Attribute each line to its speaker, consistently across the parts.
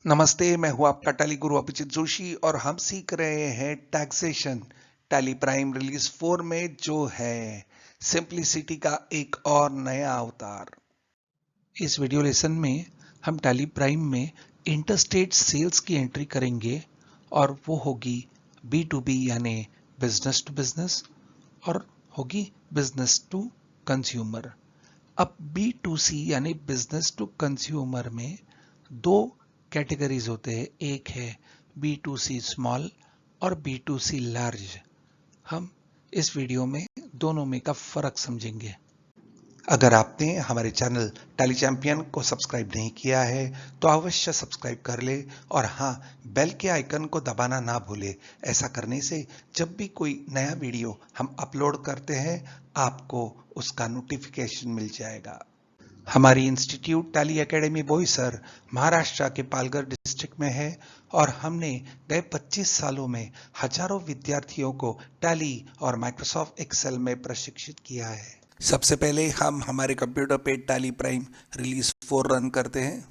Speaker 1: नमस्ते, मैं हूँ आपका टैली गुरु अभिजीत जोशी और हम सीख रहे हैं टैक्सेशन टैली प्राइम रिलीज 4 में जो है सिंप्लिसिटी का एक और नया अवतार। इस वीडियो लेसन में हम टैली प्राइम में इंटरस्टेट सेल्स की एंट्री करेंगे और वो होगी B2B यानी बिजनेस टू बिजनेस और होगी बिजनेस टू कंज्यूमर। अब B2C यानी बिजनेस टू कंज्यूमर में दो कैटेगरीज होते हैं, एक है B2C स्मॉल और B2C लार्ज। हम इस वीडियो में दोनों में का फर्क समझेंगे। अगर आपने हमारे चैनल टैली चैंपियन को सब्सक्राइब नहीं किया है तो अवश्य सब्सक्राइब कर ले और हाँ, बेल के आइकन को दबाना ना भूले। ऐसा करने से जब भी कोई नया वीडियो हम अपलोड करते हैं आपको उसका नोटिफिकेशन मिल जाएगा। हमारी institute tally academy Boisar Maharashtra के पालघर डिस्ट्रिक्ट में है और हमने गए 25 सालों में हजारों विद्यार्थियों को टैली और माइक्रोसॉफ्ट एक्सेल में प्रशिक्षित किया है। सबसे पहले हम हमारे कंप्यूटर पे टैली प्राइम रिलीज 4 रन करते हैं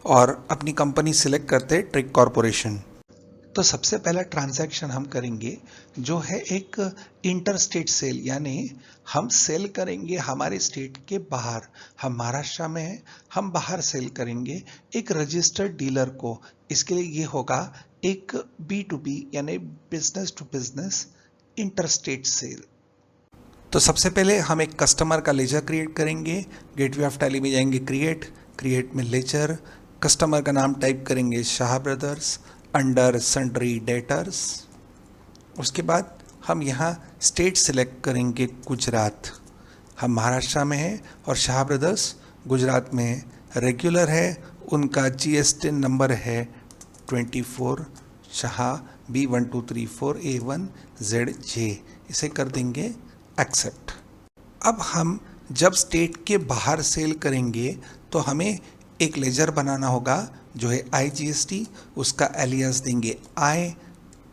Speaker 1: और अपनी कंपनी सिलेक्ट करते हैं ट्रिक कॉरपोरेशन। तो सबसे पहला ट्रांजैक्शन हम करेंगे जो है एक इंटर स्टेट सेल, यानी हम सेल करेंगे हमारे स्टेट के बाहर। हम महाराष्ट्र में हैं, हम बाहर सेल करेंगे एक रजिस्टर्ड डीलर को। इसके लिए ये होगा एक B2B यानी business to business inter state sale. तो सबसे पहले हम एक कस्टमर का लेजर क्रिएट करेंगे। गेटवे ऑफ टैली में जाएंगे क्रिएट में लेजर, कस्टमर का नाम टाइप करेंगे Shah brothers under sundry debtors. उसके बाद हम यहाँ स्टेट सिलेक्ट करेंगे गुजरात। हम महाराष्ट्र में हैं और शाह ब्रदर्स गुजरात में है, रेगुलर है, उनका GST नंबर है 24 शाह B1234A1ZJ। इसे कर देंगे एक्सेप्ट। अब हम जब स्टेट के बाहर सेल करेंगे तो हमें एक लेजर बनाना होगा जो है IGST, उसका एलियास देंगे I,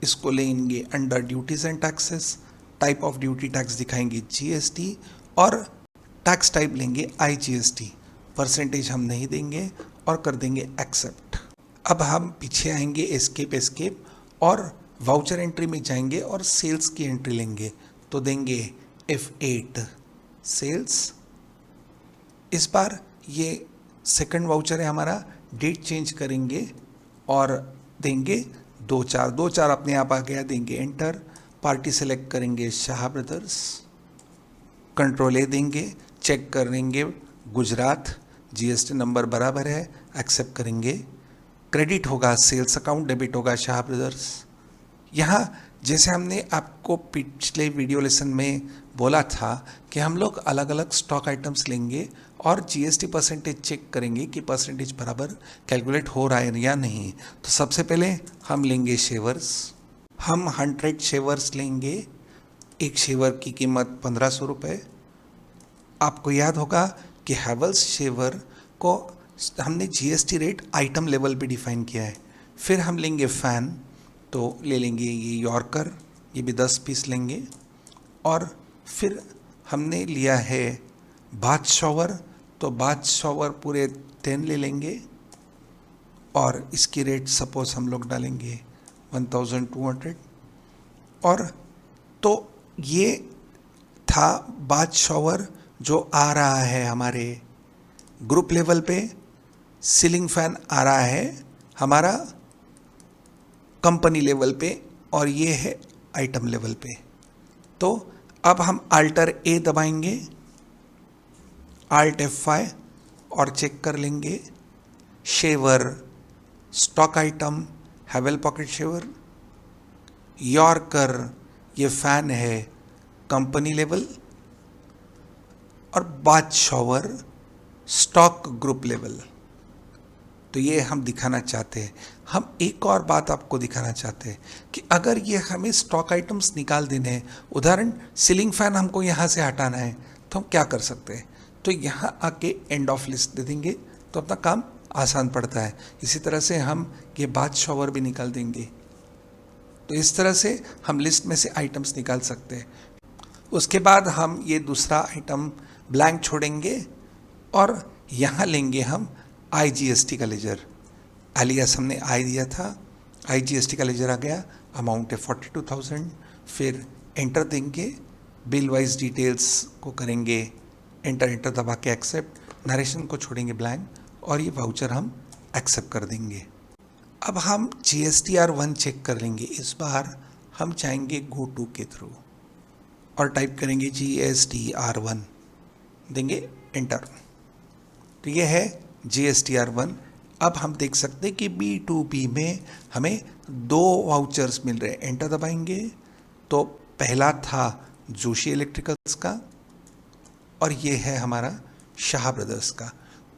Speaker 1: इसको लेंगे under duties and taxes, type of duty tax दिखाएंगे GST और टैक्स टाइप लेंगे IGST। परसेंटेज हम नहीं देंगे और कर देंगे एक्सेप्ट। अब हम पीछे आएंगे एस्केप और वाउचर एंट्री में जाएंगे और सेल्स की एंट्री लेंगे तो देंगे F8 सेल्स। इस बार ये सेकंड वाउचर है हमारा, डेट चेंज करेंगे और देंगे 2/4 अपने आप आ गया, देंगे एंटर। पार्टी सेलेक्ट करेंगे शाह ब्रदर्स, कंट्रोल A देंगे, चेक करेंगे गुजरात, GST नंबर बराबर है, एक्सेप्ट करेंगे। क्रेडिट होगा सेल्स अकाउंट, डेबिट होगा शाह ब्रदर्स। यहाँ जैसे हमने आपको पिछले वीडियो लेसन में बोला था कि हम लोग अलग अलग स्टॉक आइटम्स लेंगे और GST परसेंटेज चेक करेंगे कि परसेंटेज बराबर कैलकुलेट हो रहा है या नहीं। तो सबसे पहले हम लेंगे शेवर्स। हम 100 शेवर्स लेंगे। एक शेवर की कीमत 1500 रुपये। आपको याद होगा कि हैवेल्स शेवर को हमने GST रेट आइटम लेवल पे डिफाइन किया है। फिर हम लेंगे फ़ैन, तो ले लेंगे ये यॉर्कर, ये भी 10 पीस लेंगे। और फिर हमने लिया है बाथ शॉवर, तो बाथ शॉवर पूरे 10 ले लेंगे और इसकी रेट सपोज हम लोग डालेंगे 1200। और तो ये था बाथ शॉवर जो आ रहा है हमारे ग्रुप लेवल पे। सीलिंग फैन आ रहा है हमारा कंपनी लेवल पे और ये है आइटम लेवल पे। तो अब हम अल्टर A दबाएंगे, Alt F5 और चेक कर लेंगे shaver, stock item हैवेल pocket shaver, yorker ये फैन है कंपनी लेवल और bath shower stock group level. तो ये हम दिखाना चाहते हैं। हम एक और बात आपको दिखाना चाहते हैं कि अगर ये हमें स्टॉक आइटम्स निकाल देने हैं, उदाहरण सीलिंग फैन हमको यहाँ से हटाना है, तो हम क्या कर सकते हैं? तो यहाँ आके एंड ऑफ लिस्ट दे देंगे तो अपना काम आसान पड़ता है। इसी तरह से हम ये बाथ शॉवर भी निकाल देंगे। तो इस तरह से हम लिस्ट में से आइटम्स निकाल सकते हैं। उसके बाद हम ये दूसरा आइटम ब्लैंक छोड़ेंगे और यहाँ लेंगे हम IGST का लेजर। एलियास हमने आई दिया था, IGST का लेजर आ गया, अमाउंट है 42,000। फिर एंटर देंगे, बिल वाइज डिटेल्स को करेंगे एंटर दबा के एक्सेप्ट, नरेशन को छोड़ेंगे ब्लैंक और ये वाउचर हम एक्सेप्ट कर देंगे। अब हम GSTR1 चेक कर लेंगे। इस बार हम चाहेंगे गो टू के थ्रू और टाइप करेंगे GSTR1, देंगे एंटर। तो ये है GSTR1। अब हम देख सकते हैं कि B2B में हमें 2 वाउचर्स मिल रहे हैं। एंटर दबाएंगे तो पहला था जोशी इलेक्ट्रिकल्स का और ये है हमारा शाह ब्रदर्स का।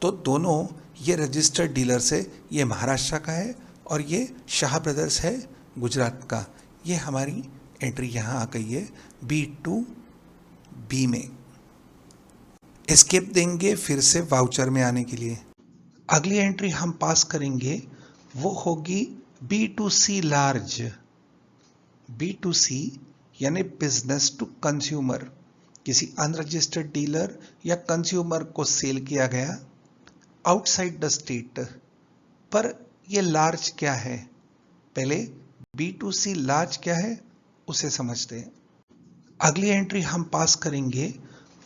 Speaker 1: तो दोनों ये रजिस्टर्ड डीलर से, ये महाराष्ट्र का है और ये शाह ब्रदर्स है गुजरात का। ये हमारी एंट्री यहाँ आ गई है B2B में। एस्केप देंगे फिर से वाउचर में आने के लिए। अगली एंट्री हम पास करेंगे वो होगी B2C लार्ज। B2C यानी बिजनेस टू कंज्यूमर, किसी अनरजिस्टर्ड डीलर या कंज्यूमर को सेल किया गया आउटसाइड द स्टेट। पर ये लार्ज क्या है, पहले B2C लार्ज क्या है उसे समझते हैं। अगली एंट्री हम पास करेंगे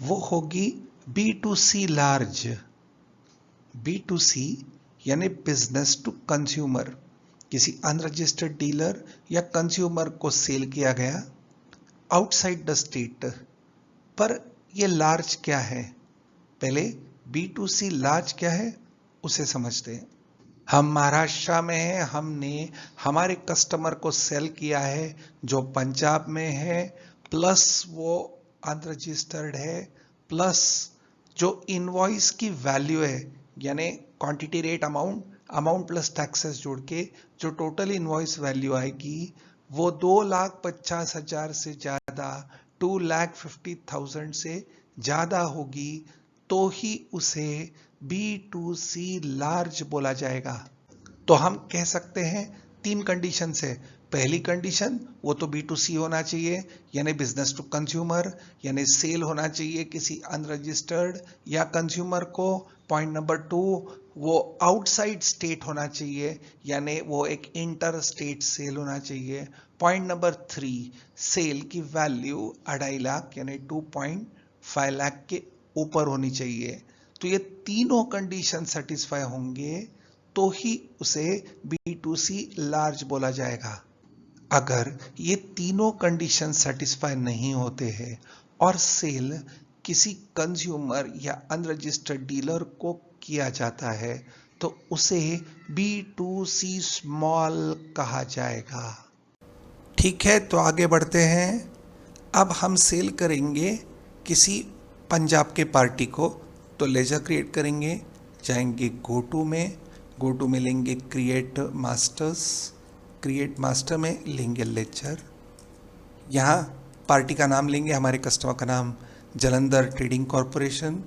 Speaker 1: वो होगी B2C लार्ज। B2C यानी बिजनेस टू कंज्यूमर, किसी अनरजिस्टर्ड डीलर या कंज्यूमर को सेल किया गया आउटसाइड द स्टेट। पर ये लार्ज क्या है, पहले B2C लार्ज क्या है उसे समझते हैं। हम महाराष्ट्र में हैं, हमने हमारे कस्टमर को सेल किया है जो पंजाब में है, प्लस वो अनरजिस्टर्ड है, प्लस जो इनवॉइस की वैल्यू है यानी quantity rate amount plus taxes जोड़ के जो टोटल इनवॉइस वैल्यू आएगी वो 2,50,000 से ज़्यादा, 2,50,000 से ज़्यादा होगी तो ही उसे B2C लार्ज बोला जाएगा। तो हम कह सकते हैं 3 कंडीशन से। पहली कंडीशन वो तो B2C होना चाहिए यानी बिजनेस टू कंज्यूमर, यानी सेल होना चाहिए किसी अनरजिस्टर्ड या कंज्यूमर को। पॉइंट नंबर 2 वो आउटसाइड स्टेट होना चाहिए यानी वो एक इंटर स्टेट सेल होना चाहिए। पॉइंट नंबर 3 सेल की वैल्यू 2.5 लाख यानी 2.5 लाख के ऊपर होनी चाहिए। तो ये तीनों कंडीशन सेटिस्फाई होंगे तो ही उसे B2C लार्ज बोला जाएगा। अगर ये तीनों कंडीशन सेटिस्फाई नहीं होते हैं और सेल किसी कंज्यूमर या अनरजिस्टर्ड डीलर को किया जाता है तो उसे B2C स्मॉल कहा जाएगा। ठीक है, तो आगे बढ़ते हैं। अब हम सेल करेंगे किसी पंजाब के पार्टी को, तो लेजर क्रिएट करेंगे, जाएंगे गो टू में लेंगे क्रिएट मास्टर में लेंगे लेजर। यहाँ पार्टी का नाम लेंगे, हमारे कस्टमर का नाम जलंधर ट्रेडिंग कॉरपोरेशन।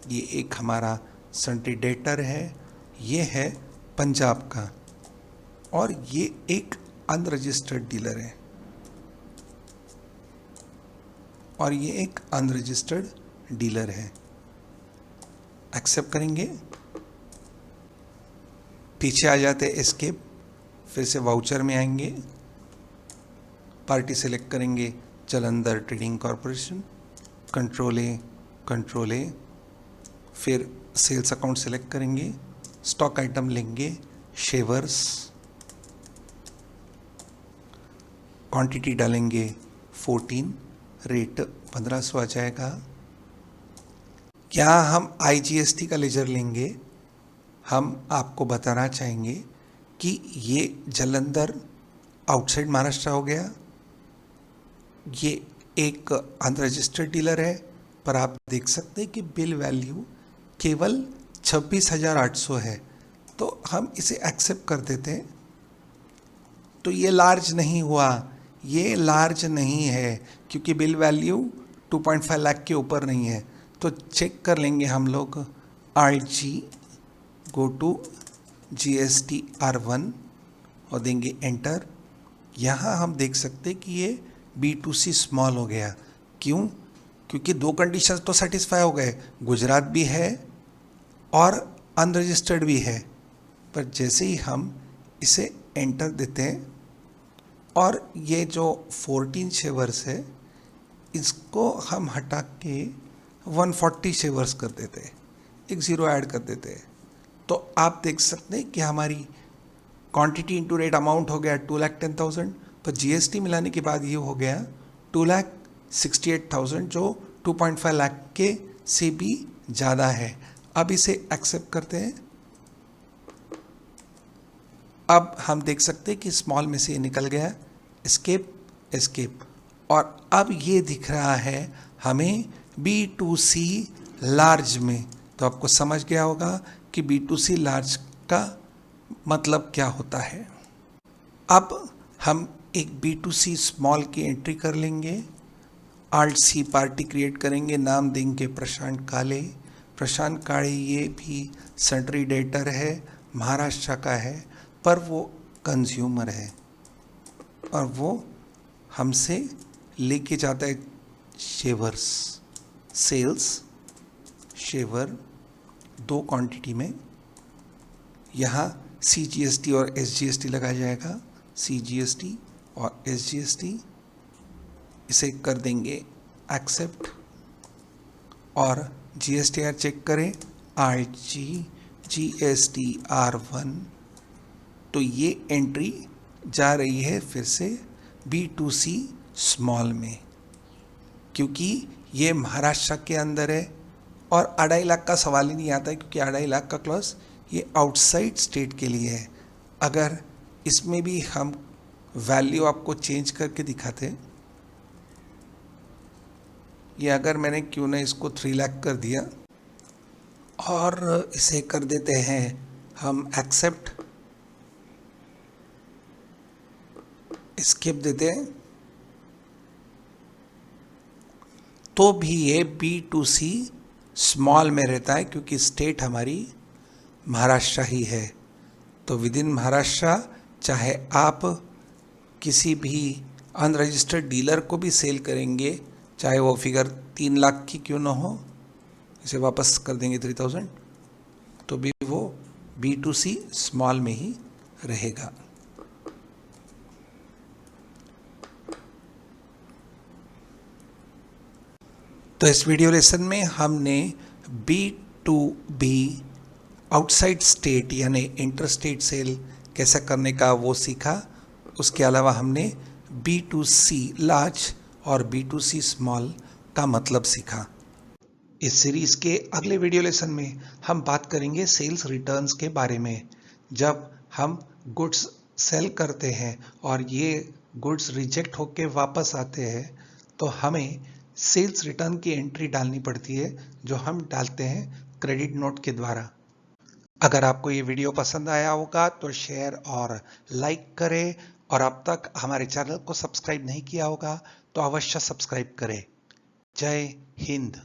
Speaker 1: ये एक हमारा संट्री डेटर है, ये है पंजाब का और ये एक अनरजिस्टर्ड डीलर है और ये एक अनरजिस्टर्ड डीलर है। एक्सेप्ट करेंगे, पीछे आ जाते एस्केप, फिर से वाउचर में आएंगे, पार्टी सेलेक्ट करेंगे जलंधर ट्रेडिंग कॉरपोरेशन, कंट्रोल ए, फिर सेल्स अकाउंट सेलेक्ट करेंगे, स्टॉक आइटम लेंगे शेवर्स, क्वांटिटी डालेंगे 14, रेट 1500 आ जाएगा। यहाँ हम IGST का लेजर लेंगे। हम आपको बताना चाहेंगे कि ये जलंधर आउटसाइड महाराष्ट्र हो गया, ये एक अनरजिस्टर्ड डीलर है, पर आप देख सकते हैं कि बिल वैल्यू केवल 26,800 है, तो हम इसे एक्सेप्ट कर देते हैं। तो ये लार्ज नहीं हुआ, ये लार्ज नहीं है क्योंकि बिल वैल्यू 2.5 लाख के ऊपर नहीं है। तो चेक कर लेंगे हम लोग RG, गो टू GSTR1 और देंगे एंटर। यहाँ हम देख सकते कि ये B2C स्मॉल हो गया। क्यों? क्योंकि 2 कंडीशंस तो सेटिस्फाई हो गए, गुजरात भी है और अनरजिस्टर्ड भी है, पर जैसे ही हम इसे एंटर देते हैं और ये जो 14 शेयर्स है इसको हम हटा के 140 शेयर्स कर देते हैं, एक ज़ीरो ऐड कर देते हैं, तो आप देख सकते हैं कि हमारी क्वांटिटी इंटू रेट अमाउंट हो गया 2,10,000, पर जीएसटी मिलाने के बाद ये हो गया 2,68,000 जो 2.5 लाख के से भी ज़्यादा है। अब इसे एक्सेप्ट करते हैं। अब हम देख सकते हैं कि स्मॉल में से ये निकल गया, एस्केप एस्केप, और अब ये दिख रहा है हमें B2C लार्ज में। तो आपको समझ गया होगा कि B2C लार्ज का मतलब क्या होता है। अब हम एक B2C स्मॉल की एंट्री कर लेंगे, Alt C पार्टी क्रिएट करेंगे, नाम देंगे प्रशांत काले। प्रशांत काले ये भी सन्ड्री डेटर है, महाराष्ट्र का है, पर वो कंज्यूमर है और वो हमसे लेके जाता है शेवर्स, सेल्स शेवर 2 क्वांटिटी में। यहाँ CGST और SGST लगाया जाएगा, CGST और SGST। इसे कर देंगे एक्सेप्ट और GSTR चेक करें, RG GSTR1। तो ये एंट्री जा रही है फिर से B2C स्मॉल में, क्योंकि ये महाराष्ट्र के अंदर है और 2.5 लाख का सवाल ही नहीं आता है, क्योंकि 2.5 लाख का क्लॉज ये आउटसाइड स्टेट के लिए है। अगर इसमें भी हम वैल्यू आपको चेंज करके दिखाते, ये अगर मैंने क्यों ना इसको 3 लाख कर दिया और इसे कर देते हैं हम एक्सेप्ट, स्किप देते हैं, तो भी ये B2C स्मॉल में रहता है, क्योंकि स्टेट हमारी महाराष्ट्र ही है। तो विद इन महाराष्ट्र चाहे आप किसी भी अनरजिस्टर्ड डीलर को भी सेल करेंगे, चाहे वो फिगर 3 लाख की क्यों ना हो, इसे वापस कर देंगे 3,000, तो भी वो B2C स्मॉल में ही रहेगा। तो इस वीडियो लेसन में हमने B2B आउटसाइड स्टेट यानी इंटर स्टेट सेल कैसा करने का वो सीखा। उसके अलावा हमने B2C लार्ज और B2C स्मॉल का मतलब सीखा। इस सीरीज़ के अगले वीडियो लेसन में हम बात करेंगे सेल्स रिटर्न्स के बारे में। जब हम गुड्स सेल करते हैं और ये गुड्स रिजेक्ट होके वापस आते हैं, तो हमें सेल्स रिटर्न की एंट्री डालनी पड़ती है, जो हम डालते हैं क्रेडिट नोट के द्वारा। अगर आपको ये वीडियो पसंद आया होगा तो शेयर और लाइक करें, और अब तक हमारे चैनल को सब्सक्राइब नहीं किया होगा तो अवश्य सब्सक्राइब करें। जय हिंद।